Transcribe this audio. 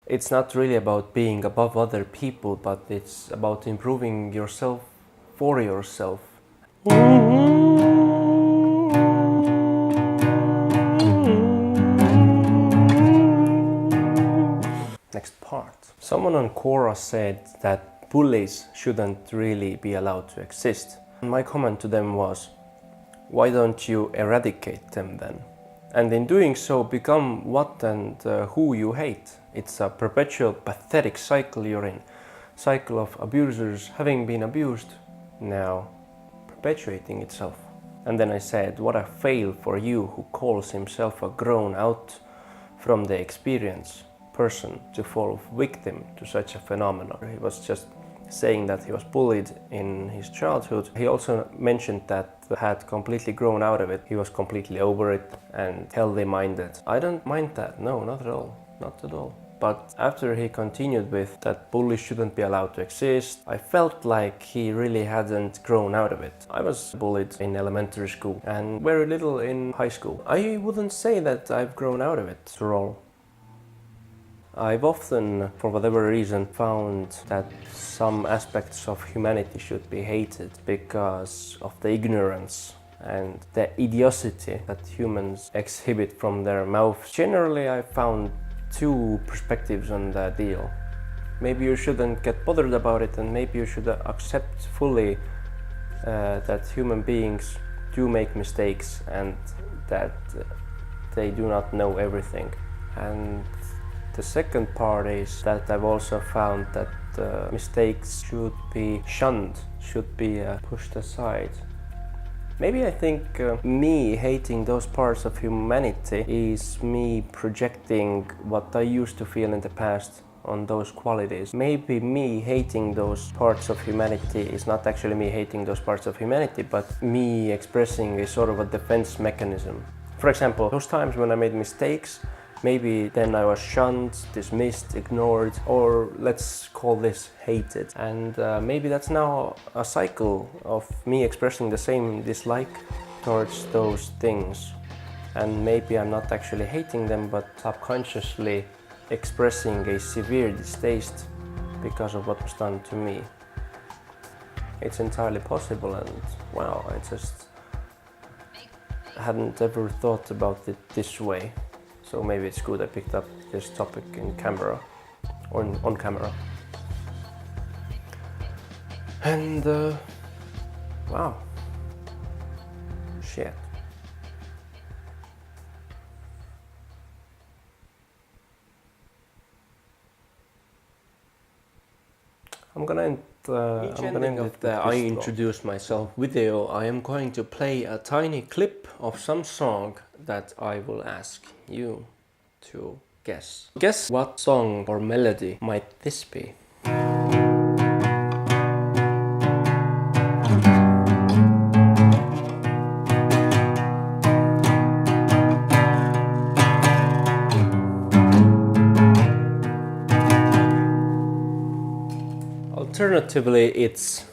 It's not really about being above other people, but it's about improving yourself for yourself. Next part. Someone on Quora said that bullies shouldn't really be allowed to exist. My comment to them was, why don't you eradicate them then? And in doing so, become what and who you hate. It's a perpetual, pathetic cycle you're in. Cycle of abusers having been abused, now perpetuating itself. And then I said, what a fail for you who calls himself a grown out from the experience person to fall victim to such a phenomenon. He was just saying that he was bullied in his childhood. He also mentioned that he had completely grown out of it. He was completely over it and healthy minded. I don't mind that, no, not at all, not at all. But after he continued with that bullies shouldn't be allowed to exist, I felt like he really hadn't grown out of it. I was bullied in elementary school and very little in high school. I wouldn't say that I've grown out of it at all. I've often, for whatever reason, found that some aspects of humanity should be hated because of the ignorance and the idiocy that humans exhibit from their mouths. Generally, I found two perspectives on the deal. Maybe you shouldn't get bothered about it, and maybe you should accept fully that human beings do make mistakes and that they do not know everything. And the second part is that I've also found that mistakes should be shunned, should be pushed aside. Maybe I think me hating those parts of humanity is me projecting what I used to feel in the past on those qualities. Maybe me hating those parts of humanity is not actually me hating those parts of humanity, but me expressing a sort of a defense mechanism. For example, those times when I made mistakes, maybe then I was shunned, dismissed, ignored, or let's call this hated. And maybe that's now a cycle of me expressing the same dislike towards those things. And maybe I'm not actually hating them, but subconsciously expressing a severe distaste because of what was done to me. It's entirely possible, and wow, I just hadn't ever thought about it this way. So maybe it's good I picked up this topic in camera, or on camera. And wow, shit. I'm gonna end with the I introduce myself video. I am going to play a tiny clip of some song that I will ask you to guess. Guess what song or melody might this be? Alternatively, it's